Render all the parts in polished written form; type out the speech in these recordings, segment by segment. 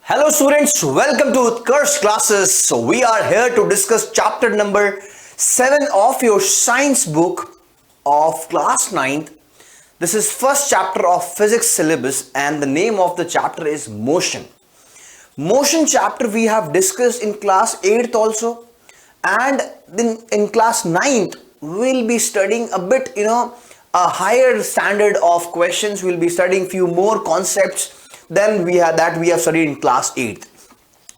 Hello students, welcome to Utkarsh classes. So we are here to discuss chapter number 7 of your science book of class 9th. This is first chapter of physics syllabus and the name of the chapter is motion. Motion chapter we have discussed in class 8th also, and then in class 9th we'll be studying a bit, a higher standard of questions. We'll be studying few more concepts than we have studied in class 8th.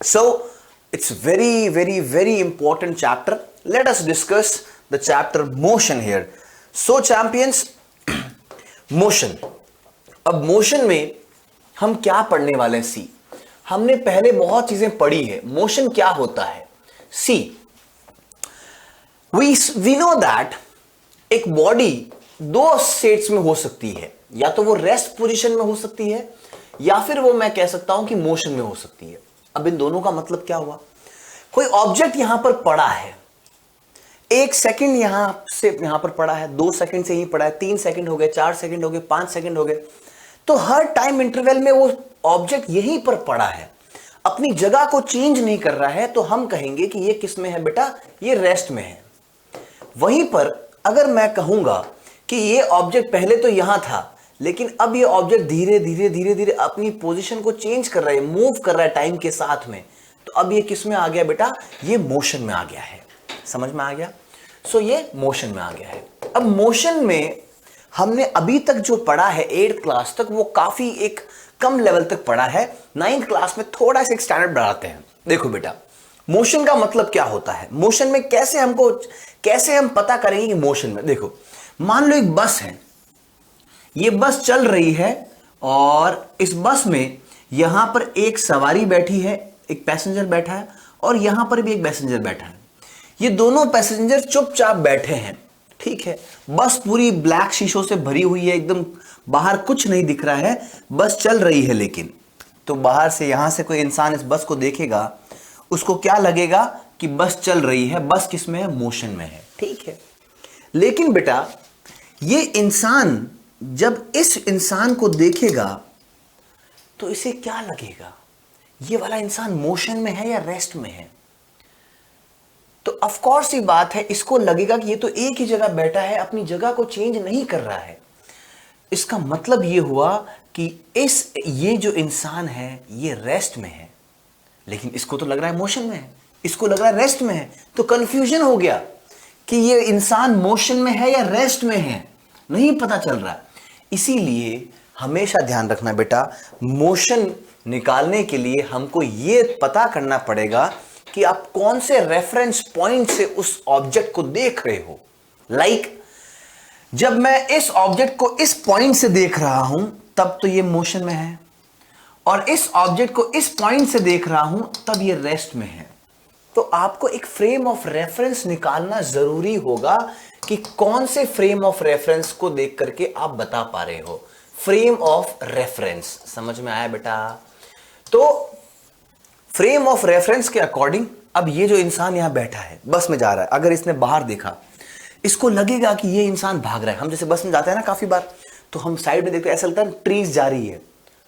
So it's very important chapter. Let us discuss the chapter motion here. So champions, motion. अब motion में हम क्या पढ़ने वाले हैं? सी, हमने पहले बहुत चीजें पढ़ी है. मोशन क्या होता है? सी, वी नो दैट एक बॉडी दो स्टेट्स में हो सकती है. या तो वो रेस्ट पोजीशन में हो सकती है या फिर वो मैं कह सकता हूं कि मोशन में हो सकती है. अब इन दोनों का मतलब क्या हुआ? कोई ऑब्जेक्ट यहां पर पड़ा है, 1 सेकंड यहां से यहां पर पड़ा है, 2 सेकंड से ही पड़ा है, 3 सेकंड हो गए, 4 सेकंड हो गए, 5 सेकंड हो गए. तो हर टाइम इंटरवल में वो ऑब्जेक्ट यहीं पर पड़ा है, अपनी जगह को चेंज नहीं कर रहा है, तो हम कहेंगे कि ये किस में है बेटा? ये रेस्ट में है. वहीं पर अगर मैं कहूंगा कि ये ऑब्जेक्ट पहले तो यहां था, लेकिन अब ये ऑब्जेक्ट धीरे धीरे अपनी पोजीशन को चेंज कर रहा है, मूव कर रहा है टाइम के साथ में, तो अब ये किस में आ गया बेटा? ये मोशन में आ गया है. समझ में आ गया? सो ये मोशन में आ गया है. अब मोशन में हमने अभी तक जो पढ़ा है 8th क्लास तक, वो काफी एक कम लेवल तक पढ़ा है. 9th क्लास में थोड़ा सा एक स्टैंडर्ड बढ़ाते हैं. देखो बेटा, मोशन का मतलब क्या होता है? मोशन में कैसे हम पता करेंगे कि मोशन में? देखो, मान लो एक बस है, ये बस चल रही है और इस बस में यहां पर एक सवारी बैठी है, एक पैसेंजर बैठा है, और यहां पर भी एक पैसेंजर बैठा है. ये दोनों पैसेंजर चुपचाप बैठे हैं, ठीक है. बस पूरी ब्लैक शीशों से भरी हुई है, एकदम बाहर कुछ नहीं दिख रहा है, बस चल रही है. लेकिन तो बाहर से यहां से कोई इंसान इस बस को देखेगा, उसको क्या लगेगा कि बस चल रही है, बस किस में है? मोशन में है, ठीक है. लेकिन बेटा, ये इंसान जब इस इंसान को देखेगा तो इसे क्या लगेगा? ये वाला इंसान मोशन में है या रेस्ट में है? तो ऑफ कोर्स ये बात है, इसको लगेगा कि ये तो एक ही जगह बैठा है, अपनी जगह को चेंज नहीं कर रहा है. इसका मतलब ये हुआ कि ये जो इंसान है ये रेस्ट में है, लेकिन इसको तो लग रहा है मोशन में है, इसको लग रहा है रेस्ट में है. तो कंफ्यूजन हो गया कि ये इंसान मोशन में है या रेस्ट में है, नहीं पता चल रहा. इसीलिए हमेशा ध्यान रखना बेटा, मोशन निकालने के लिए हमको यह पता करना पड़ेगा कि आप कौन से रेफरेंस पॉइंट से उस ऑब्जेक्ट को देख रहे हो. लाइक जब मैं इस ऑब्जेक्ट को इस पॉइंट से देख रहा हूं तब तो ये मोशन में है, और इस ऑब्जेक्ट को इस पॉइंट से देख रहा हूं तब ये रेस्ट में है. तो आपको एक फ्रेम ऑफ रेफरेंस निकालना जरूरी होगा कि कौन से फ्रेम ऑफ रेफरेंस को देख करके आप बता पा रहे हो. फ्रेम ऑफ रेफरेंस समझ में आया बेटा? तो फ्रेम ऑफ रेफरेंस के अकॉर्डिंग अब ये जो इंसान यहां बैठा है, बस में जा रहा है, अगर इसने बाहर देखा, इसको लगेगा कि ये इंसान भाग रहा है. हम जैसे बस में जाते हैं ना काफी बार, तो हम साइड में देखते हैं, ऐसा लगता है ट्रीज जा रही है,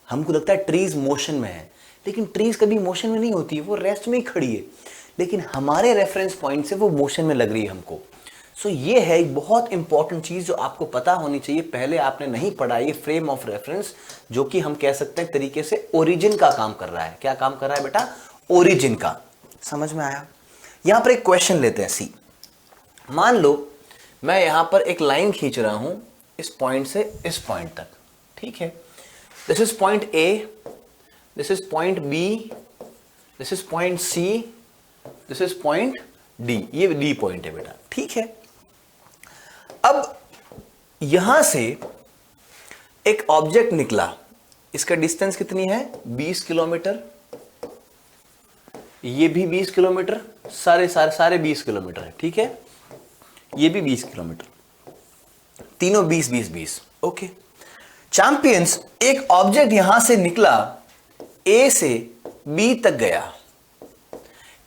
हमको लगता है ट्रीज मोशन में है, लेकिन ट्रीज कभी मोशन में नहीं होती है, वो रेस्ट में ही खड़ी है, लेकिन हमारे रेफरेंस पॉइंट से वो मोशन में लग रही है हमको. सो ये है एक बहुत इंपॉर्टेंट चीज जो आपको पता होनी चाहिए. पहले आपने नहीं पढ़ा ये फ्रेम ऑफ रेफरेंस, जो कि हम कह सकते हैं तरीके से ओरिजिन का काम कर रहा है. क्या काम कर रहा है बेटा? ओरिजिन का. समझ में आया? यहां पर एक क्वेश्चन लेते हैं. सी, मान लो मैं यहां पर एक लाइन खींच रहा हूं इस पॉइंट से इस पॉइंट तक, ठीक है. This is point a, this is point b, this is point c, this is point d. ये डी पॉइंट है बेटा, ठीक है. अब यहां से एक ऑब्जेक्ट निकला, इसका डिस्टेंस कितनी है? 20 किलोमीटर. ये भी 20 किलोमीटर, सारे 20 किलोमीटर है, ठीक है. ये भी 20 किलोमीटर, तीनों 20. ओके चैंपियंस, एक ऑब्जेक्ट यहां से निकला, ए से बी तक गया,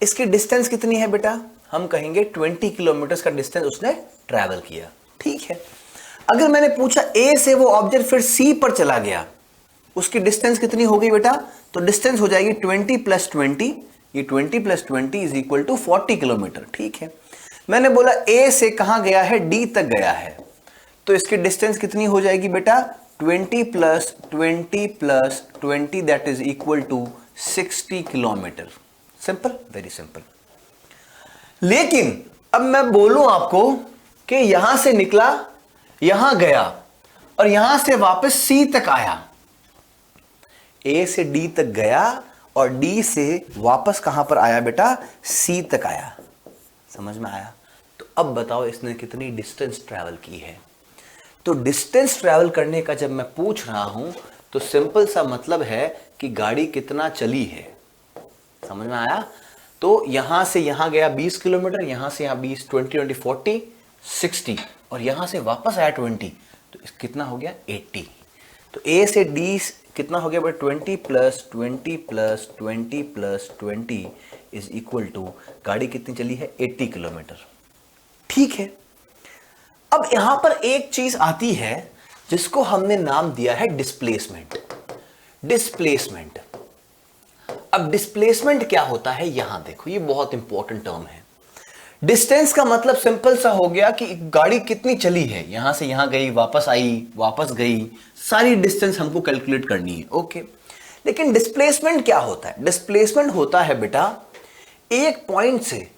इसकी डिस्टेंस कितनी है बेटा? हम कहेंगे 20 किलोमीटर का डिस्टेंस उसने ट्रैवल किया, ठीक है. अगर मैंने पूछा ए से वो ऑब्जेक्ट फिर सी पर चला गया, उसकी डिस्टेंस कितनी हो गई बेटा? तो डिस्टेंस हो जाएगी 20 प्लस 20, ये 20 plus 20 is equal to 40 kilometre. ठीक है, मैंने बोला ए से कहां गया है? डी तक गया है, तो इसकी डिस्टेंस कितनी हो जाएगी बेटा? 20 plus 20 plus 20 that is equal to 60 kilometre. Simple, very simple. लेकिन अब मैं बोलूं आपको कि यहां से निकला, यहां गया और यहां से वापस सी तक आया, ए से डी तक गया और डी से वापस कहां पर आया बेटा? सी तक आया। समझ में आया? तो अब बताओ इसने कितनी डिस्टेंस ट्रैवल की है? तो डिस्टेंस ट्रैवल करने का जब मैं पूछ रहा हूं तो सिंपल सा मतलब है कि गाड़ी कितना चली है। समझ में आया? तो यहां से यहां गया 20 किलोमीटर, यहां से यहां 20, 20, 20, 40, 60 और यहां से वापस आया 20, तो कितना हो गया? 80। तो ए से डी कितना हो गया? 20 plus 20 plus 20 plus 20 is equal to, गाड़ी कितनी चली है? 80 किलोमीटर। ठीक है, अब यहां पर एक चीज आती है जिसको हमने नाम दिया है डिस्प्लेसमेंट। डिस्प्लेसमेंट, अब डिस्प्लेसमेंट क्या होता है? यहां देखो, ये बहुत इंपॉर्टेंट टर्म है। डिस्टेंस का मतलब सिंपल सा हो गया कि गाड़ी कितनी चली है, यहां से यहां गई, वापस आई, वापस गई, सारी डिस्टेंस हमको कैलकुलेट करनी है। ओके, लेकिन डिस्प्लेसमेंट क्या होता है? डिस्प्लेसमेंट होता है बेटा, एक पॉइंट से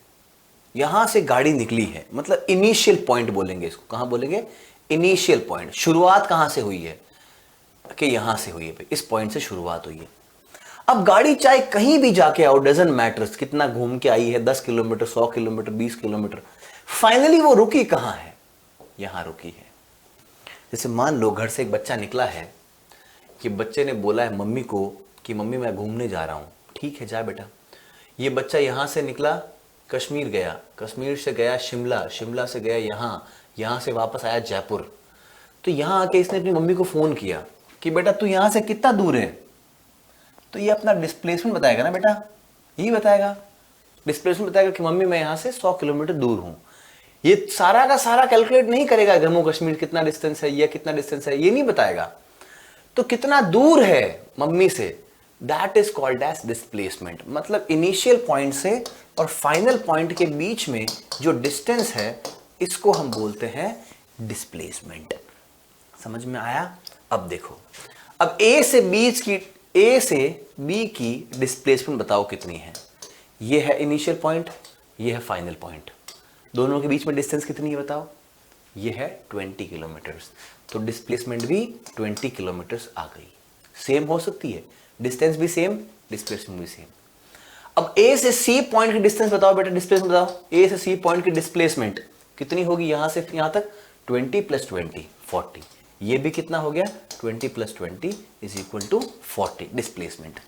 यहां से गाड़ी निकली है, मतलब इनिशियल पॉइंट बोलेंगे इसको। कहां बोलेंगे? Initial point. शुरुआत कहां से हुई है? कि यहां से हुई है, इस पॉइंट से शुरुआत हुई है। अब गाड़ी चाहे कहीं भी जाके आओ, डजंट मैटर्स, कितना घूम के आई है, 10 किलोमीटर, 100 किलोमीटर, 20 किलोमीटर, फाइनली वो रुकी कहां है? यहां रुकी है। जैसे मान लो घर से एक बच्चा निकला है, कि बच्चे ने बोला है मम्मी को कि मम्मी मैं घूमने जा रहा हूं। ठीक है, जा बेटा। ये बच्चा यहां से निकला, कश्मीर गया, कश्मीर से गया शिमला, शिमला से गया यहां से वापस आया जयपुर। तो यहां आके इसने अपनी मम्मी को फोन किया कि बेटा तू यहां से कितना दूर है? तो ये अपना डिस्प्लेसमेंट बताएगा ना बेटा, यही बताएगा। डिस्प्लेसमेंट बताएगा कि मम्मी मैं यहां से 100 किलोमीटर दूर हूं। ये सारा का सारा कैलकुलेट नहीं करेगा जम्मू कश्मीर कितना डिस्टेंस है या कितना डिस्टेंस है, ये नहीं बताएगा। तो कितना दूर है मम्मी से, that is called as displacement. मतलब इनिशियल पॉइंट से और फाइनल पॉइंट के बीच में जो डिस्टेंस है, इसको हम बोलते हैं डिस्प्लेसमेंट। समझ में आया? अब देखो, अब ए से बी की डिस्प्लेसमेंट बताओ कितनी है? ये है इनिशियल पॉइंट, ये है फाइनल पॉइंट, दोनों के बीच में डिस्टेंस कितनी है बताओ? ये है 20 किलोमीटर्स। तो डिस्प्लेसमेंट भी 20 किलोमीटर्स आ गई। सेम हो सकती है, डिस्टेंस भी सेम, डिस्प्लेसमेंट भी सेम। अब ए से सी पॉइंट की डिस्टेंस बताओ बेटा, डिस्प्लेसमेंट बताओ। ए से सी पॉइंट की डिस्प्लेसमेंट कितनी होगी? यहां से यहां तक 20 प्लस 20, 40। ये भी कितना हो गया? 20 plus 20 is equal to 40 displacement.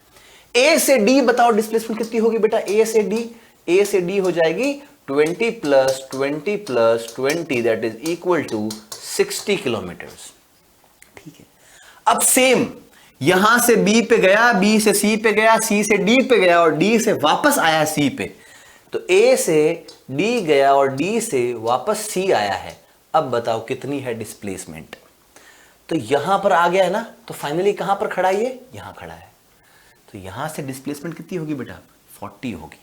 A से डी बताओ डिस्प्लेसमेंट कितनी होगी बेटा? ए से डी हो जाएगी 20 plus 20 plus 20 that is equal to 60 kilometres. ठीक है, अब सेम यहां से बी पे गया, बी से सी पे गया, सी से डी पे गया और डी से वापस आया सी पे। तो ए से डी गया और डी से वापस सी आया है। अब बताओ कितनी है डिस्प्लेसमेंट? तो यहां पर आ गया है ना, तो फाइनली कहां पर खड़ा है? ये यहां खड़ा है। तो यहां से डिस्प्लेसमेंट कितनी होगी बेटा? 40 होगी।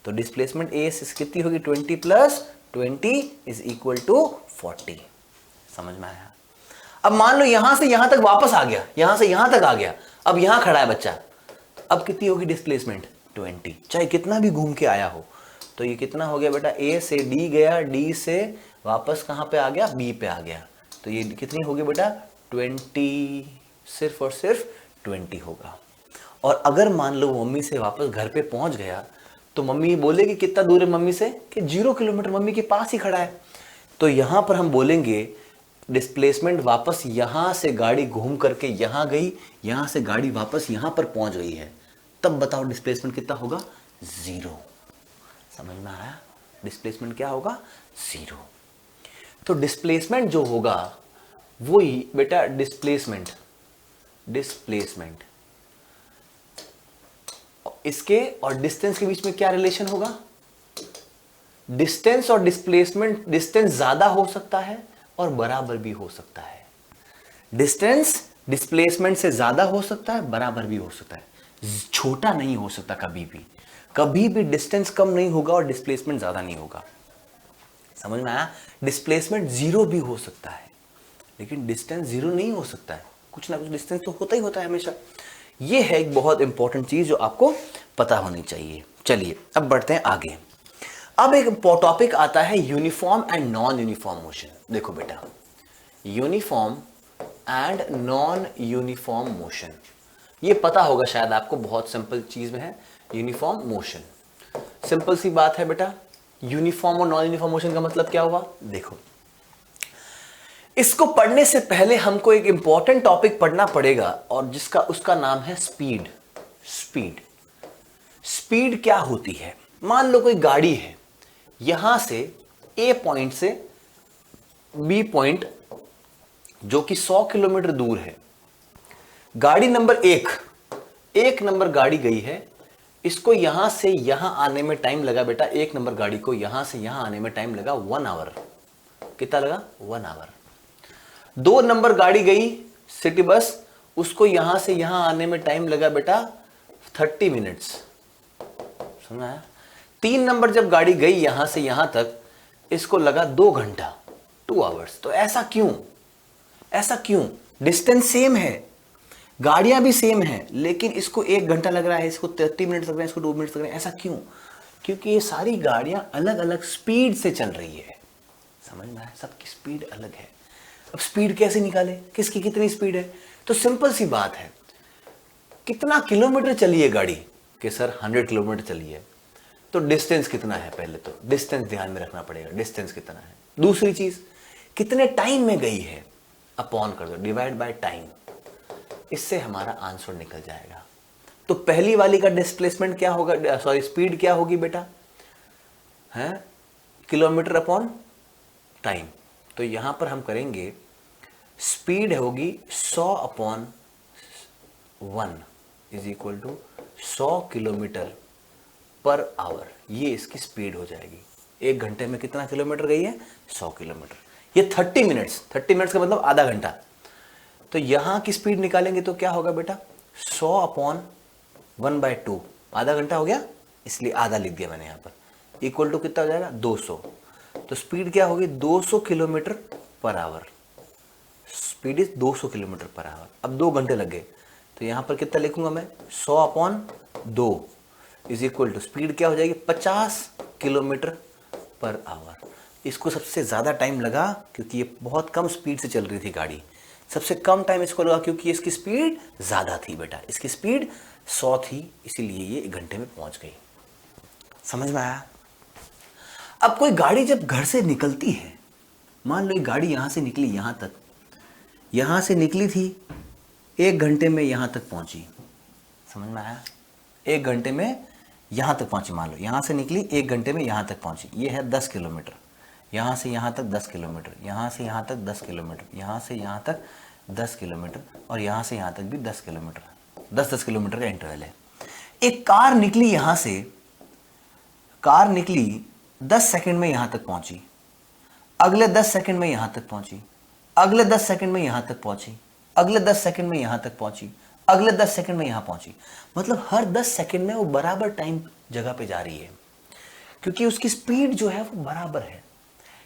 तो डिस्प्लेसमेंट ए से कितनी होगी? 20 प्लस 20 इज इक्वल टू 40। समझ में आया? अब मान लो यहां से यहां तक वापस आ गया, यहां से यहां तक आ गया, अब यहां खड़ा है बच्चा, तो अब कितनी होगी डिस्प्लेसमेंट? 20, चाहे कितना भी घूम के आया हो। तो ये कितना हो गया बेटा? ए से डी गया, डी से वापस कहां पे आ गया? बी पे आ गया। तो ये कितनी होगी बेटा? 20, सिर्फ और सिर्फ 20 होगा। और अगर मान लो मम्मी से वापस घर पे पहुंच गया, तो मम्मी बोलेगी कितना दूर है मम्मी से? कि 0 किलोमीटर, मम्मी के पास ही खड़ा है। तो यहां पर हम बोलेंगे डिस्प्लेसमेंट वापस यहां से गाड़ी घूम करके यहां गई, यहां से गाड़ी वापस यहां पर पहुंच गई है, तब बताओ डिस्प्लेसमेंट कितना होगा? 0। समझ में आया? डिस्प्लेसमेंट क्या होगा? 0। तो डिस्प्लेसमेंट जो होगा वही बेटा डिस्प्लेसमेंट इसके और डिस्टेंस के बीच में क्या रिलेशन होगा? डिस्टेंस और डिस्प्लेसमेंट, डिस्टेंस ज्यादा हो सकता है और बराबर भी हो सकता है। डिस्टेंस डिस्प्लेसमेंट से ज्यादा हो सकता है, बराबर भी हो सकता है, छोटा नहीं हो सकता कभी भी। कभी भी डिस्टेंस कम नहीं होगा और डिस्प्लेसमेंट ज्यादा नहीं होगा। समझ में आया? डिस्प्लेसमेंट जीरो भी हो सकता है, लेकिन डिस्टेंस जीरो नहीं हो सकता है, कुछ ना कुछ डिस्टेंस तो होता ही होता है हमेशा। ये है एक बहुत इंपॉर्टेंट चीज जो आपको पता होनी चाहिए। चलिए अब बढ़ते हैं आगे। अब एक टॉपिक आता है uniform and non uniform motion. देखो बेटा, uniform and non uniform motion, ये पता होगा शायद आपको, बहुत सिंपल चीज में है यूनिफॉर्म मोशन। सिंपल सी बात है बेटा, यूनिफॉर्म और नॉन यूनिफॉर्म मोशन का मतलब क्या हुआ? देखो, इसको पढ़ने से पहले हमको एक इंपॉर्टेंट टॉपिक पढ़ना पड़ेगा और जिसका उसका नाम है स्पीड। स्पीड, स्पीड क्या होती है? मान लो कोई गाड़ी है, यहां से ए पॉइंट से बी पॉइंट जो कि 100 किलोमीटर दूर है, गाड़ी नंबर एक नंबर गाड़ी गई है, इसको यहां से यहां आने में टाइम लगा बेटा, एक नंबर गाड़ी को यहां से यहां आने में टाइम लगा 1 आवर। कितना लगा? 1 आवर। 2 नंबर गाड़ी गई सिटी बस, उसको यहां से यहां आने में टाइम लगा बेटा 30 मिनट्स। समझा? 3 नंबर जब गाड़ी गई यहां से यहां तक, इसको लगा 2 घंटा, 2 आवर्स। तो ऐसा क्यों? ऐसा क्यों? डिस्टेंस सेम है, गाड़ियां भी सेम है, लेकिन इसको 1 घंटा लग रहा है, इसको 30 मिनट लग रहे हैं, इसको 2 मिनट लग रहे हैं। ऐसा क्यों? क्योंकि ये सारी गाड़ियां अलग अलग स्पीड से चल रही है। समझ में आया? सबकी स्पीड अलग है। अब स्पीड कैसे निकाले, किसकी कितनी स्पीड है? तो सिंपल सी बात है, कितना किलोमीटर चली है गाड़ी? कि सर 100 किलोमीटर चली है। तो डिस्टेंस कितना है? पहले तो डिस्टेंस ध्यान में रखना पड़ेगा, डिस्टेंस कितना है। दूसरी चीज, कितने टाइम में गई है, अपॉन कर दो, डिवाइड बाय टाइम, इससे हमारा आंसर निकल जाएगा। तो पहली वाली का डिस्प्लेसमेंट क्या होगा, सॉरी स्पीड क्या होगी बेटा? है किलोमीटर अपॉन टाइम। तो यहां पर हम करेंगे स्पीड होगी 100 upon 1 is equal to 100 kilometre per hour. ये इसकी स्पीड हो जाएगी। 1 घंटे में कितना किलोमीटर गई है? 100 किलोमीटर। ये 30 मिनट्स, 30 मिनट्स का मतलब आधा घंटा। तो यहां की स्पीड निकालेंगे तो क्या होगा बेटा? 100 अपॉन 1/2, आधा घंटा हो गया, इसलिए आधा लिख दिया मैंने यहां पर, इक्वल टू कितना हो जाएगा? 200। तो स्पीड क्या होगी? 200 kilometre per our. Speed is 200 kilometre per our. अब 2 घंटे लग गए, तो यहां पर कितना लिखूंगा मैं? 100 upon 2 is equal to speed क्या हो जाएगी? 50 किलोमीटर पर आवर। इसको सबसे ज्यादा टाइम लगा क्योंकि ये बहुत कम स्पीड से चल रही थी गाड़ी। सबसे कम टाइम इसको लगा क्योंकि इसकी स्पीड ज्यादा थी बेटा, इसकी स्पीड 100 थी, इसीलिए ये 1 घंटे में पहुंच गई। समझ में आया? अब कोई गाड़ी जब घर से निकलती है, मान लो ये गाड़ी यहां से निकली, यहां तक, यहां से निकली थी, 1 घंटे में यहां तक पहुंची। समझ में आया? 1 घंटे में यहां तक पहुंची। मान लो यहां से निकली, 1 घंटे में यहां तक पहुंची। ये है 10 किलोमीटर, यहां से यहां तक 10 किलोमीटर, यहां से यहां तक 10 किलोमीटर, यहां से यहां तक 10 किलोमीटर, और यहां से यहां तक भी 10 किलोमीटर, 10-10 किलोमीटर का इंटरवल है। एक कार निकली, यहां से कार निकली, 10 सेकंड में यहां तक पहुंची, अगले 10 सेकंड में यहां तक पहुंची, अगले 10 सेकंड में यहां तक पहुंची, अगले 10 सेकंड में यहां तक पहुंची, अगले 10 सेकंड में यहां पहुंची। मतलब हर 10 सेकंड में वो बराबर टाइम जगह पे जा रही है, क्योंकि उसकी स्पीड जो है वो बराबर है।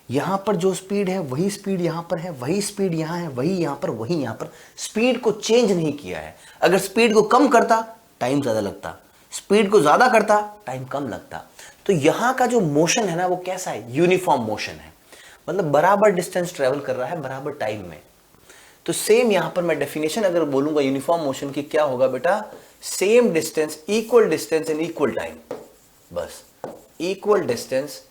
यहां पर जो स्पीड है वही स्पीड यहां पर है, वही स्पीड यहां है, वही यहां पर, वही यहां पर। स्पीड को चेंज नहीं किया है। अगर स्पीड को कम करता टाइम ज्यादा लगता, स्पीड को ज्यादा करता टाइम कम लगता। तो यहां का जो मोशन है ना, वो कैसा है? यूनिफॉर्म मोशन है, मतलब बराबर डिस्टेंस ट्रेवल कर रहा है बराबर टाइम में। तो सेम यहां पर मैं डेफिनेशन अगर बोलूंगा यूनिफॉर्म मोशन की, क्या होगा बेटा? Same distance, equal distance in equal time. बस equal distance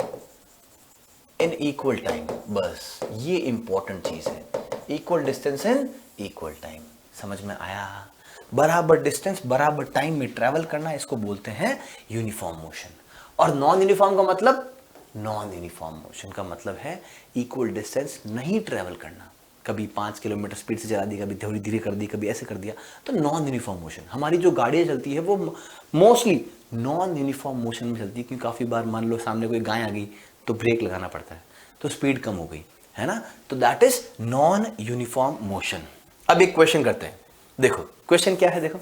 in equal time, बस ये इंपॉर्टेंट चीज है। Equal distance in equal time. समझ में आया? बराबर डिस्टेंस बराबर टाइम में ट्रेवल करना, इसको बोलते हैं यूनिफॉर्म मोशन। और नॉन यूनिफॉर्म का मतलब, नॉन यूनिफॉर्म मोशन का मतलब है इक्वल डिस्टेंस नहीं ट्रेवल करना। कभी 5 किलोमीटर स्पीड से चला दी, कभी थोड़ी धीरे कर दी, कभी ऐसे कर दिया, तो नॉन यूनिफॉर्म मोशन। हमारी जो गाड़ियां चलती है वो मोस्टली नॉन यूनिफॉर्म मोशन में चलती है, क्योंकि काफी बार मान लो सामने कोई गाय आ गई तो ब्रेक लगाना पड़ता है, तो स्पीड कम हो गई, है ना? तो that is non uniform motion. अब एक क्वेश्चन करते हैं। देखो क्वेश्चन क्या है, देखो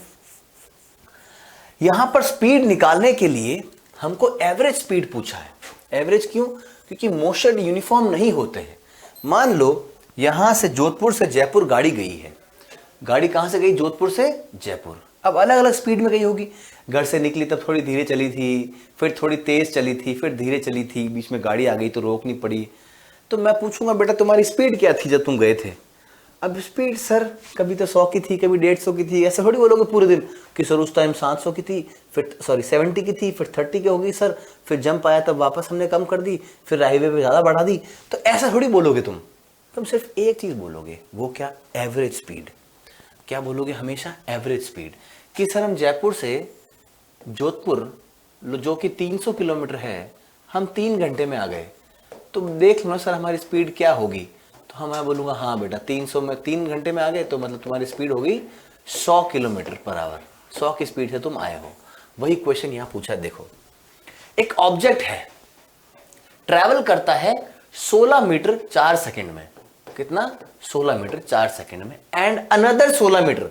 यहां पर स्पीड निकालने के लिए हमको एवरेज स्पीड पूछा है। एवरेज क्यों? क्योंकि मोशन यूनिफॉर्म नहीं होते हैं। मान लो यहां से जोधपुर से जयपुर गाड़ी गई है। गाड़ी कहां से गई? जोधपुर से जयपुर। अब अलग अलग स्पीड में गई होगी। घर से निकली तब थोड़ी धीरे चली थी, फिर थोड़ी तेज चली थी, फिर धीरे चली थी, बीच में गाड़ी आ गई तो रोकनी पड़ी। तो मैं पूछूंगा बेटा तुम्हारी स्पीड क्या थी जब तुम गए थे? अब स्पीड सर कभी तो 100 की थी, कभी 150 की थी, ऐसे थोड़ी बोलोगे पूरे दिन कि सर उस टाइम 700 की थी, फिर सॉरी 70 की थी, फिर 30 की हो गई सर, फिर जंप आया तब वापस हमने कम कर दी, फिर हाईवे पे ज़्यादा बढ़ा दी। तो ऐसा थोड़ी बोलोगे तुम सिर्फ एक चीज़ बोलोगे, वो क्या? Average speed. क्या बोलोगे हमेशा? Average speed. कि सर हम जयपुर से जोधपुर जो कि 300 किलोमीटर है, हम 3 घंटे में आ गए, तो देख लो ना सर हमारी स्पीड क्या होगी। तो मैं बोलूँगा हाँ बेटा 300 में 3 घंटे में आ गए, तो मतलब तुम्हारी स्पीड होगी 100 किलोमीटर पर आवर। 100 की स्पीड से तुम आए हो। वही क्वेश्चन यहाँ पूछा है। देखो एक ऑब्जेक्ट है, ट्रैवल करता है 16 मीटर 4 सेकंड में। कितना? 16 मीटर 4 सेकंड में। एंड अनदर 16 मीटर,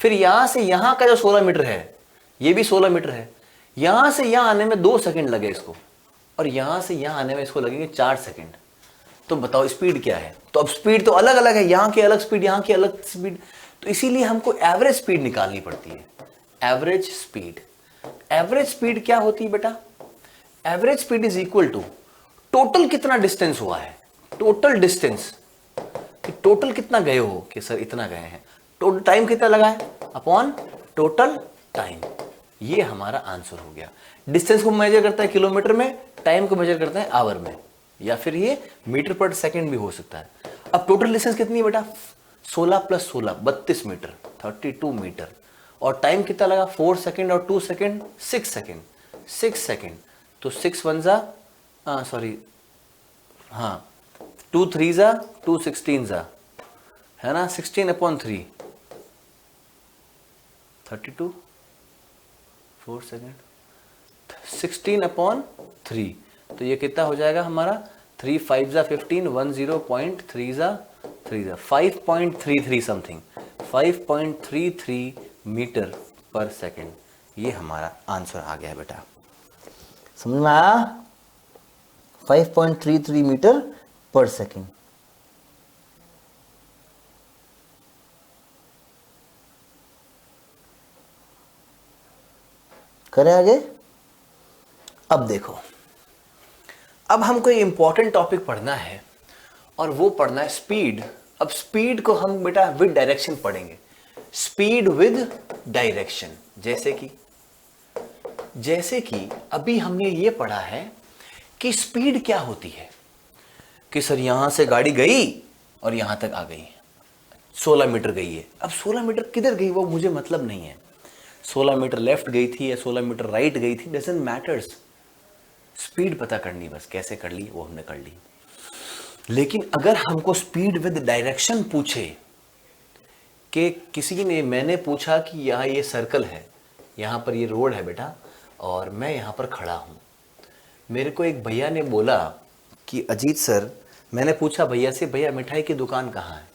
फिर यहां से यहां का जो 16 मीटर है ये भी 16 मीटर है। यहां से यहां आने में 2 सेकंड लगे इसको, और यहां से यहां आने में इसको लगेंगे 4 सेकंड। तो बताओ स्पीड क्या है? तो अब स्पीड तो अलग अलग है, यहां की अलग स्पीड, यहां की अलग स्पीड, तो इसीलिए हमको एवरेज स्पीड निकालनी पड़ती है। Average speed. एवरेज स्पीड क्या होती है बेटा? Average speed is equal to total कितना डिस्टेंस हुआ है, टोटल डिस्टेंस, कि टोटल कितना गए हो, कि सर इतना गए हैं, टोटल टाइम कितना लगा है अपॉन टोटल टाइम। ये हमारा आंसर हो गया। डिस्टेंस को मेजर करता है किलोमीटर में, टाइम को मेजर करता है आवर में, या फिर ये मीटर पर सेकंड भी हो सकता है। अब टोटल डिस्टेंस कितनी है बेटा? 16 प्लस 16 32 मीटर, 32 मीटर। और टाइम कितना लगा? 4 सेकंड और 2 सेकंड 6 सेकंड, 6 सेकंड। तो 6 1 जा सॉरी हाँ 2 3 जा 2 16 जा, है ना, 16/3 32 4 सेकंड 16/3। तो ये कितना हो जाएगा हमारा? 3 5 जा 15 10.3 जा 3 जा 5.33 समथिंग, 5.33 मीटर पर सेकंड। ये हमारा आंसर आ गया है बेटा। समझ में आया? 5.33 मीटर पर सेकंड। करें आगे? अब देखो, अब हमको एक इंपॉर्टेंट टॉपिक पढ़ना है, और वो पढ़ना है स्पीड। अब स्पीड को हम बेटा विद डायरेक्शन पढ़ेंगे। Speed with direction. जैसे कि अभी हमने ये पढ़ा है कि स्पीड क्या होती है, कि सर यहां से गाड़ी गई और यहां तक आ गई, 16 मीटर गई है। अब 16 मीटर किधर गई वो मुझे मतलब नहीं है, 16 मीटर लेफ्ट गई थी या 16 मीटर राइट गई थी, डजंट मैटर्स। स्पीड पता करनी, बस कैसे कर ली वो हमने कर ली। लेकिन अगर हमको स्पीड विद डायरेक्शन पूछे, कि किसी ने, मैंने पूछा कि यहाँ ये सर्कल है, यहाँ पर ये रोड है बेटा, और मैं यहाँ पर खड़ा हूँ। मेरे को एक भैया ने बोला कि अजीत सर, मैंने पूछा भैया से, भैया मिठाई की दुकान कहाँ है?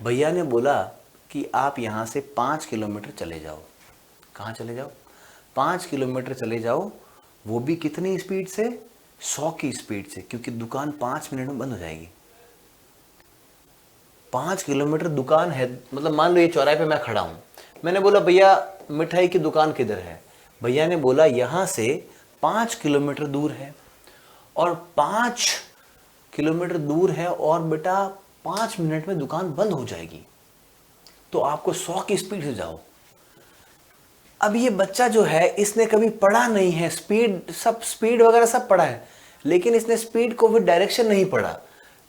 भैया ने बोला कि आप यहाँ से 5 किलोमीटर चले जाओ। कहाँ चले जाओ? 5 किलोमीटर चले जाओ, वो भी कितनी स्पीड से? 100 की स्पीड से, क्योंकि दुकान 5 मिनट में बंद हो जाएगी। 5 किलोमीटर दुकान है, मतलब मान लो ये चौराहे पे मैं खड़ा हूँ, मैंने बोला भैया मिठाई की दुकान किधर है? भैया ने बोला यहाँ से 5 किलोमीटर दूर है, और 5 किलोमीटर दूर है, और बेटा 5 मिनट में दुकान बंद हो जाएगी, तो आपको 100 की स्पीड से जाओ। अब ये बच्चा जो है, इसने कभी पढ़ा नहीं है स्पीड, सब स्पीड वगैरह सब पढ़ा है, लेकिन इसने स्पीड को भी डायरेक्शन नहीं पढ़ा।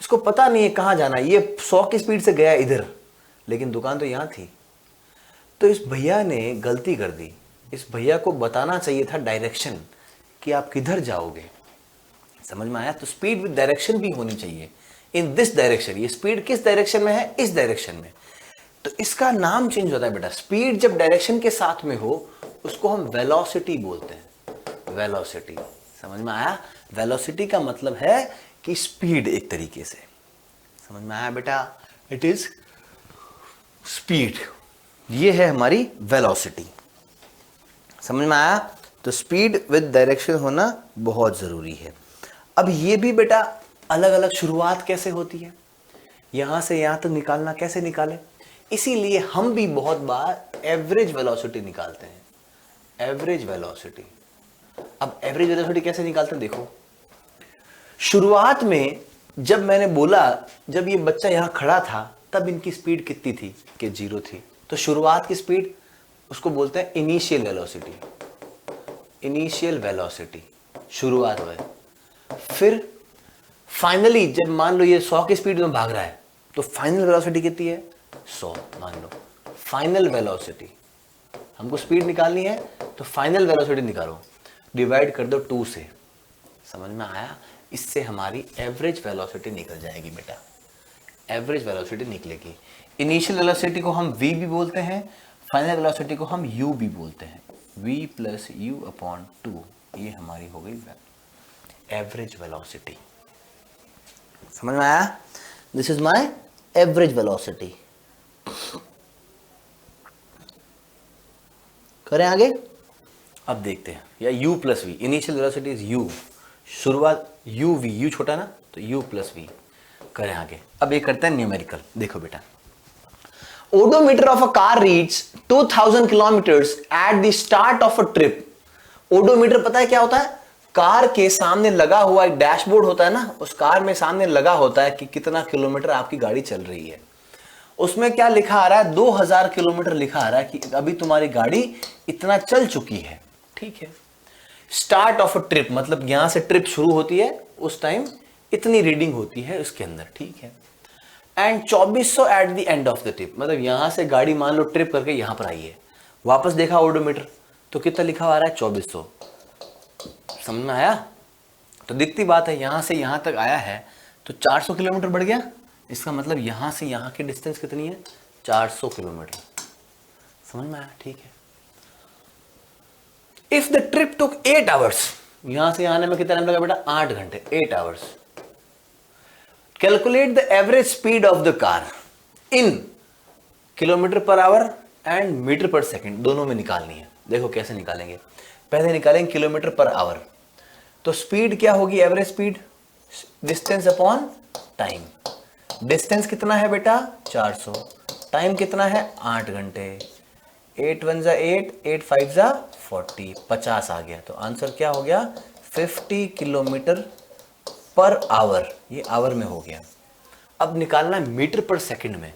इसको पता नहीं है कहाँ जाना है। ये 100 की स्पीड से गया इधर, लेकिन दुकान तो यहाँ थी। तो इस भैया ने गलती कर दी। इस भैया को बताना चाहिए था डायरेक्शन, कि आप किधर जाओगे। समझ में आया? तो स्पीड विद डायरेक्शन भी होनी चाहिए। इन दिस डायरेक्शन, ये स्पीड किस डायरेक्शन में है? इस डायरेक्शन में। तो इसका नाम चेंज होता है बेटा। स्पीड जब डायरेक्शन के साथ में हो, उसको हम वेलोसिटी बोलते हैं। वेलोसिटी, समझ में आया? वेलोसिटी का मतलब है कि स्पीड, एक तरीके से। समझ में आया बेटा? इट इज स्पीड, ये है हमारी वेलोसिटी। समझ में आया? तो स्पीड विद डायरेक्शन होना बहुत जरूरी है। अब ये भी बेटा अलग अलग शुरुआत कैसे होती है, यहां से यहां तक निकालना कैसे निकाले, इसीलिए हम भी बहुत बार एवरेज वेलोसिटी निकालते हैं। एवरेज वेलोसिटी, अब एवरेज वेलोसिटी कैसे निकालते हैं देखो। शुरुआत में जब मैंने बोला, जब ये बच्चा यहां खड़ा था तब इनकी स्पीड कितनी थी कि 0 थी, तो शुरुआत की स्पीड उसको बोलते हैं इनिशियल वेलोसिटी। इनिशियल वेलोसिटी शुरुआत हुआ है। फिर फाइनली जब मान लो ये 100 की स्पीड में भाग रहा है तो फाइनल वेलोसिटी कितनी है, 100 मान लो। फाइनल वेलोसिटी, हमको स्पीड निकालनी है तो फाइनल वेलोसिटी निकालो, डिवाइड कर दो 2 से। समझ में आया? इससे हमारी एवरेज वेलोसिटी निकल जाएगी बेटा, एवरेज वेलोसिटी निकलेगी। इनिशियल वेलोसिटी को हम v भी बोलते हैं, फाइनल वेलोसिटी को हम u भी बोलते हैं, v प्लस यू अपॉन 2, ये हमारी हो गई एवरेज वेलोसिटी। समझ में आया? This is my average velocity. करें आगे? अब देखते हैं, या u plus v, initial velocity is u, शुरुआत u v, u छोटा ना तो u प्लस वी। करें आगे, अब ये करते हैं न्यूमेरिकल। देखो बेटा, odometer of a car reads 2000 kilometres at the start of a trip. Odometer पता है क्या होता है? कार के सामने लगा हुआ एक डैशबोर्ड होता है ना, उस कार में सामने लगा होता है कि कितना किलोमीटर आपकी गाड़ी चल रही है। उसमें क्या लिखा आ रहा है, 2000 किलोमीटर लिखा आ रहा है कि अभी तुम्हारी गाड़ी इतना चल चुकी है। ठीक है, स्टार्ट ऑफ अ ट्रिप मतलब यहां से ट्रिप शुरू होती है, उस टाइम इतनी रीडिंग होती है उसके अंदर। ठीक है, and 2400 at the end of the trip, मतलब यहां से गाड़ी मान लो ट्रिप करके यहां पर आई है, वापस देखा ओडोमीटर तो कितना लिखा आ रहा है, 2400। समझ में आया? तो दिखती बात है, यहां से यहां तक आया है तो 400 किलोमीटर बढ़ गया, इसका मतलब यहां से यहां की डिस्टेंस कितनी है, 400 किलोमीटर। समझ में आया? ठीक है। If the trip took 8 hours, यहां से आने में कितना टाइम लगा बेटा, 8 घंटे, 8 hours. Calculate the average speed of the car in kilometre per hour and metre per second, दोनों में निकालनी है। देखो कैसे निकालेंगे, पहले निकालेंगे किलोमीटर पर आवर, तो स्पीड क्या होगी, average speed distance upon time. Distance कितना है बेटा, 400, टाइम कितना है, 8 घंटे, 8 1 जा 8, 8 5 जा 40, 50 आ गया। तो आंसर क्या हो गया, 50 किलोमीटर पर आवर, ये आवर में हो गया। अब निकालना है मीटर पर सेकंड में,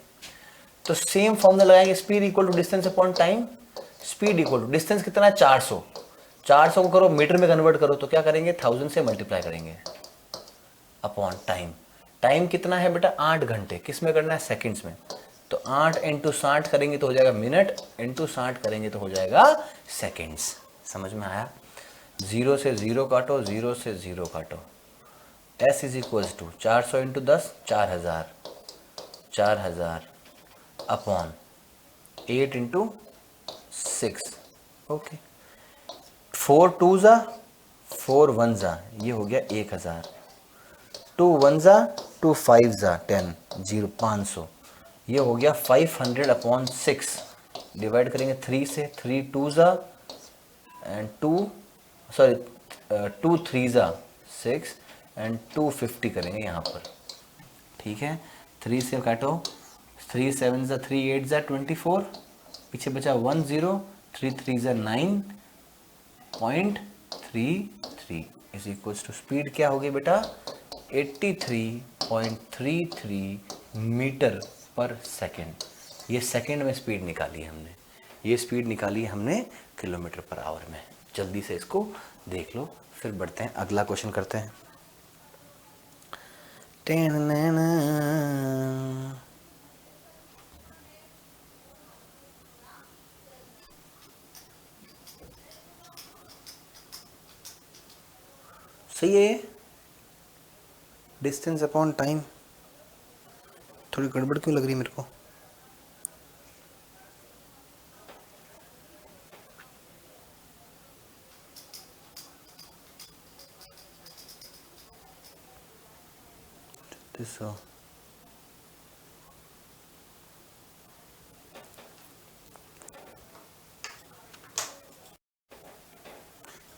तो सेम फॉर्मूला लगाएंगे, speed equal to distance upon time. Speed equal to distance कितना है, 400, 400 को करो मीटर में कन्वर्ट करो तो क्या करेंगे, 1000 से मल्टीप्लाई करेंगे अपॉन टाइम। टाइम कितना है बेटा, 8 घंटे, किस में करना है, सेकंड्स में, तो 8 इंटू 60 करेंगे तो हो जाएगा मिनट, इंटू 60 करेंगे तो हो जाएगा सेकंड्स। समझ में आया? 0 से 0 काटो, 0 से 0 काटो, S is equal to 400 into 10, 4000, 4000 upon 8 into 6, okay, 4 2 जा 4 1 जा, ये हो गया 1000, 2 1 जा 2 5 जा 10, 0 500, ये हो गया 500 अपॉन 6, डिवाइड करेंगे 3 से, 3 2 जा एंड 2 सॉरी 2 3 जा 6 एंड 250 करेंगे यहाँ पर। ठीक है, 3 से काटो, 3 7 जा 3 8 जा 24, पीछे बचा 1 0, 3 3 जा 9.33 इज इक्वल टू स्पीड क्या होगी बेटा, 83.33 मीटर पर सेकेंड। ये सेकेंड में स्पीड निकाली हमने, ये स्पीड निकाली हमने किलोमीटर पर आवर में। जल्दी से इसको देख लो, फिर बढ़ते हैं, अगला क्वेश्चन करते हैं। सही है, डिस्टेंस अपॉन टाइम थोड़ी गड़बड़ क्यों लग रही मेरे को,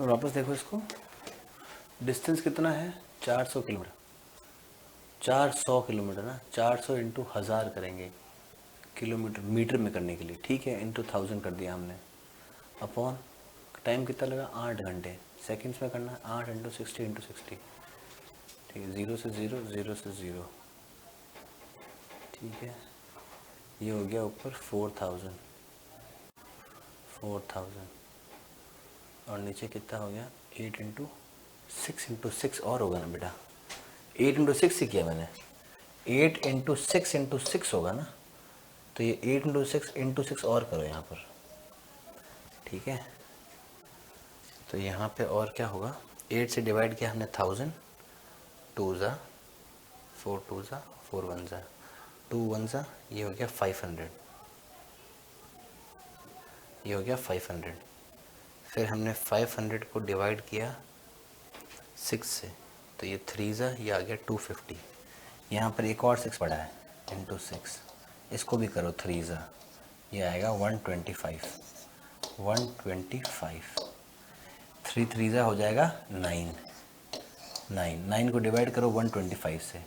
और वापस देखो इसको, डिस्टेंस कितना है 400 किलोमीटर, 400 किलोमीटर ना, 400 इंटू 1000 करेंगे किलोमीटर, मीटर में करने के लिए, ठीक है, इंटू 1000 कर दिया हमने, अपॉन टाइम कितना लगा 8 घंटे, सेकंड्स में करना 8 इंटू 60 इंटू 60, ठीक है, 0 से 0 0 से 0, ठीक है, ये हो गया ऊपर 4000 और नीचे कितना हो गया 8 इंटू 6 और होगा ना बेटा, 8 इंटू 6 ही किया मैंने, 8 इंटू 6 होगा ना, तो ये 8 इंटू 6 और करो यहाँ पर, ठीक है, तो यहाँ पे और क्या होगा, 8 से डिवाइड किया हमने 1000, 2 ज़ा 4, 2 ज़ा 4, 1 ज़ा 2, 1 ज़ा, ये हो गया 500, ये हो गया 500, फिर हमने 500 को डिवाइड किया 6 से, तो ये 3 ज़ा, ये आ गया 250, यहाँ पर एक और 6 पड़ा है इंटू 6, इसको भी करो 3 ज़ा, ये आएगा 125, 3 3 ज़ा हो जाएगा 9 को डिवाइड करो 125 से,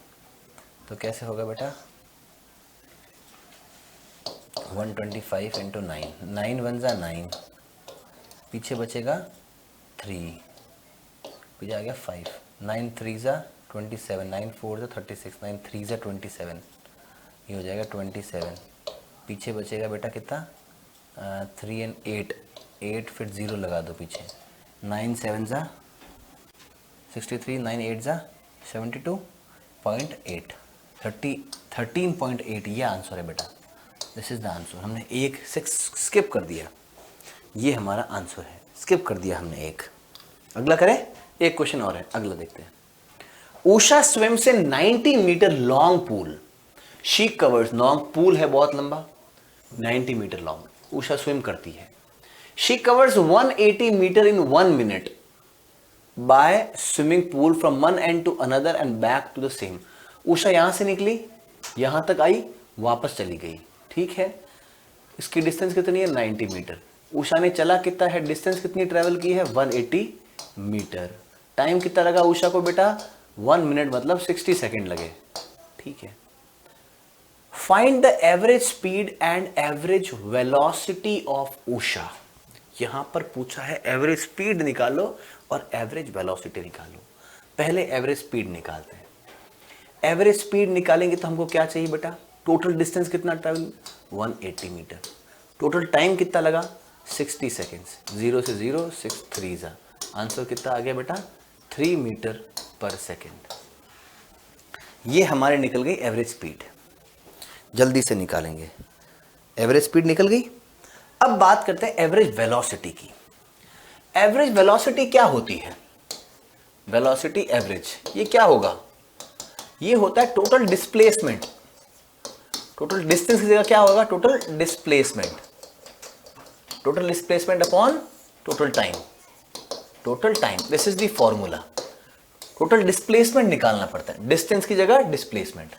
तो कैसे होगा बेटा 125 इंटू 9, 9 1 ज़ा 9, पीछे बचेगा 3, पीछे आ गया 5, 9 3 ज़ा 27, 9 4 ज़ा 36, 9 3 ज़ा 27, ये हो जाएगा 27, पीछे बचेगा बेटा कितना 3 and 8, फिर 0 लगा दो पीछे, 9 7 ज़ा 63, 9 8 ज़ा 72.8, 13.8, ये आंसर है बेटा, दिस इज़ द आंसर। हमने एक 6 स्किप कर दिया, ये हमारा आंसर है, स्किप कर दिया हमने एक। अगला करें, एक क्वेश्चन और है, अगला देखते हैं। Usha swims in 90 metre long pool, she covers, long pool है बहुत लंबा, 90 मीटर लॉन्ग, उषा स्विम करती है, she covers 180 metre in 1 minute by swimming pool from one end to another end back to the same. Usha यहां से निकली, यहां तक आई, वापस चली गई, ठीक है, इसकी डिस्टेंस कितनी है 90 मीटर। उषा ने चला कितना है, डिस्टेंस कितनी ट्रेवल की है 180 मीटर, टाइम कितना लगा उषा को बेटा 1 मिनट, मतलब 60 सेकेंड लगे, ठीक है। Find the average speed and average velocity of Usha, यहां पर पूछा है एवरेज स्पीड निकालो और एवरेज वेलोसिटी निकालो। पहले एवरेज स्पीड निकालते हैं। एवरेज स्पीड निकालेंगे तो हमको क्या चाहिए बेटा, टोटल डिस्टेंस कितना ट्रैवल 180 मीटर, टोटल टाइम कितना लगा 60 सेकेंड्स, 0 से 0 6 3 ज़ा, आंसर कितना आ गया बेटा 3 मीटर पर सेकेंड। ये हमारे निकल गई एवरेज स्पीड, जल्दी से निकालेंगे, एवरेज स्पीड निकल गई। अब बात करते हैं एवरेज वेलोसिटी की। एवरेज वेलोसिटी क्या होती है, वेलोसिटी एवरेज, ये क्या होगा, ये होता है टोटल डिस्प्लेसमेंट, टोटल डिस्टेंस की जगह क्या होगा total displacement, total displacement upon total time, total time, this is the formula. Total displacement निकालना पड़ता है, डिस्टेंस की जगह डिस्प्लेसमेंट।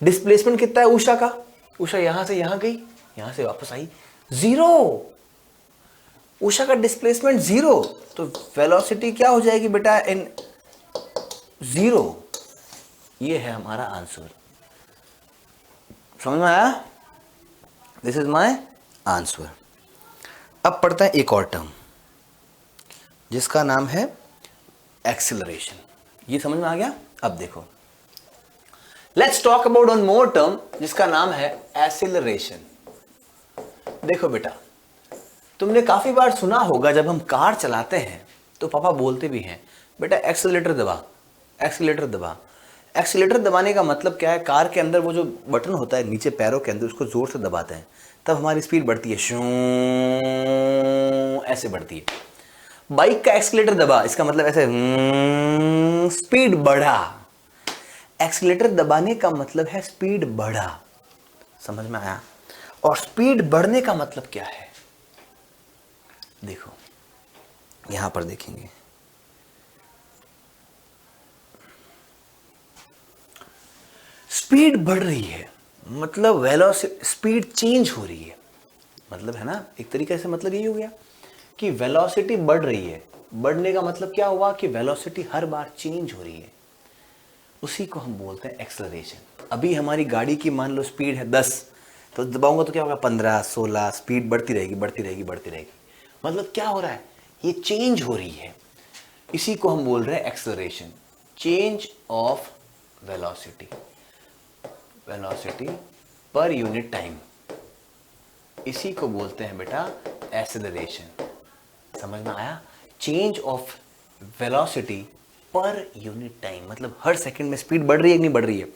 डिस्प्लेसमेंट कितना है उषा का, उषा यहां से यहां गई, यहां से वापस आई, 0, उषा का डिस्प्लेसमेंट 0, तो वेलोसिटी क्या हो जाएगी बेटा इन 0, ये है हमारा आंसर। समझ में आया, दिस इज माय आंसर। अब पढ़ता है एक और टर्म जिसका नाम है एक्सीलरेशन, ये समझ में आ गया। अब देखो, let's talk about one more term जिसका नाम है एक्सीलरेशन। देखो बेटा, तुमने काफी बार सुना होगा जब हम कार चलाते हैं तो पापा बोलते भी हैं बेटा एक्सीलरेटर दबा, एक्सीलरेटर दबा। एक्सीलरेटर दबाने का मतलब क्या है, कार के अंदर वो जो बटन होता है नीचे पैरों के अंदर, उसको जोर से दबाते हैं तब हमारी स्पीड बढ़ती है, शू ऐसे बढ़ती है। बाइक का एक्सीलरेटर दबा, इसका मतलब ऐसे स्पीड बढ़ा। एक्सीलरेटर दबाने का मतलब है स्पीड बढ़ा, समझ में आया। और स्पीड बढ़ने का मतलब क्या है, देखो यहां पर देखेंगे, स्पीड बढ़ रही है मतलब वेलोसिटी, स्पीड चेंज हो रही है, मतलब है ना, एक तरीके से मतलब यही हो गया कि वेलोसिटी बढ़ रही है, बढ़ने का मतलब क्या हुआ कि वेलोसिटी हर बार चेंज हो रही है, उसी को हम बोलते हैं एक्सेलरेशन। अभी हमारी गाड़ी की मान लो स्पीड है 10, तो दबाऊंगा तो क्या होगा 15, 16, स्पीड बढ़ती रहेगी बढ़ती रहेगी बढ़ती रहेगी। मतलब क्या हो रहा है, ये चेंज हो रही है, इसी को हम बोल रहे हैं acceleration, change of velocity, velocity per unit time, इसी को बोलते हैं बेटा एक्सेलरेशन। समझ में आया? Change of velocity per unit time, मतलब हर सेकंड में स्पीड बढ़ रही है कि नहीं बढ़ रही है।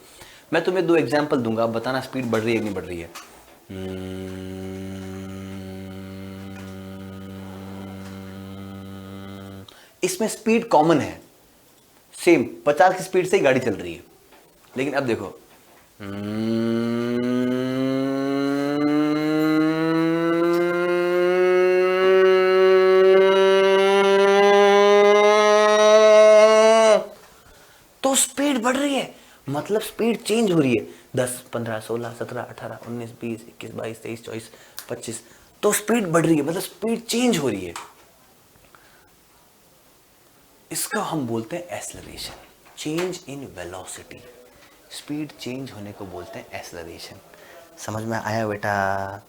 मैं तुम्हें 2 एग्जांपल दूंगा, आप बताना स्पीड बढ़ रही है कि नहीं बढ़ रही है। इसमें स्पीड कॉमन है, सेम 50 की स्पीड से ही गाड़ी चल रही है, लेकिन अब देखो तो स्पीड बढ़ रही है, मतलब स्पीड चेंज हो रही है। 10, 15, 16, 17, 18, 19, 20, 21, 22, 23, 24, 25, तो स्पीड बढ़ रही है, मतलब स्पीड चेंज हो रही है। इसका हम बोलते हैं acceleration, change in velocity, speed change होने को बोलते हैं एक्सेलरेशन। समझ में आया बेटा?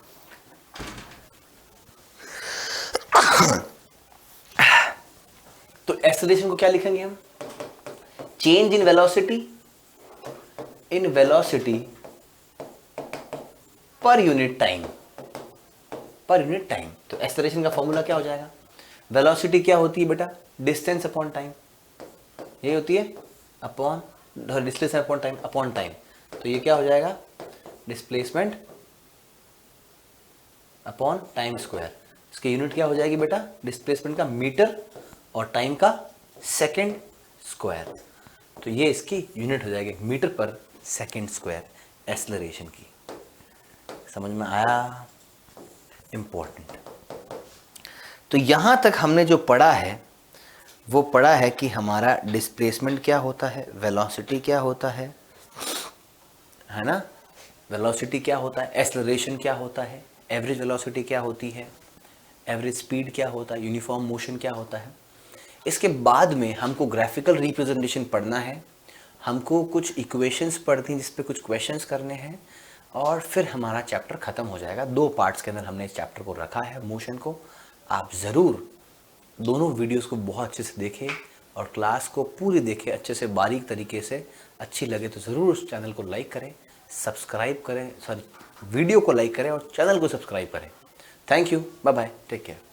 तो एक्सेलरेशन को क्या लिखेंगे हम? Change in velocity, in velocity per unit time, per unit time. तो एक्सेलरेशन का फॉर्मूला क्या हो जाएगा? वेलोसिटी क्या होती है बेटा? डिस्टेंस अपॉन टाइम, यही होती है, upon displacement upon time, upon time. तो ये क्या हो जाएगा? Displacement upon time square. इसकी यूनिट क्या हो जाएगी बेटा? डिस्प्लेसमेंट का मीटर और टाइम का सेकेंड स्क्वायर। तो ये इसकी यूनिट हो जाएगी मीटर पर सेकेंड स्क्वायर एक्सेलरेशन की। समझ में आया? इंपॉर्टेंट। तो यहां तक हमने जो पढ़ा है वो पढ़ा है कि हमारा डिस्प्लेसमेंट क्या होता है, वेलोसिटी क्या होता है ना, वेलोसिटी क्या होता है, एक्सेलरेशन क्या होता है, एवरेज वेलोसिटी क्या होती है, एवरेज स्पीड क्या होता है, यूनिफॉर्म मोशन क्या होता है। इसके बाद में हमको ग्राफिकल रिप्रेजेंटेशन पढ़ना है, हमको कुछ इक्वेशंस पढ़ती हैं जिस पे कुछ क्वेश्चंस करने हैं, और फिर हमारा चैप्टर ख़त्म हो जाएगा। 2 पार्ट्स के अंदर हमने इस चैप्टर को रखा है, मोशन को। आप ज़रूर दोनों वीडियोस को बहुत अच्छे से देखें और क्लास को पूरी देखें अच्छे से, बारीक तरीके से। अच्छी लगे तो ज़रूर उस चैनल को लाइक करें, सब्सक्राइब करें, वीडियो को लाइक करें और चैनल को सब्सक्राइब करें। Thank you, bye bye, take care.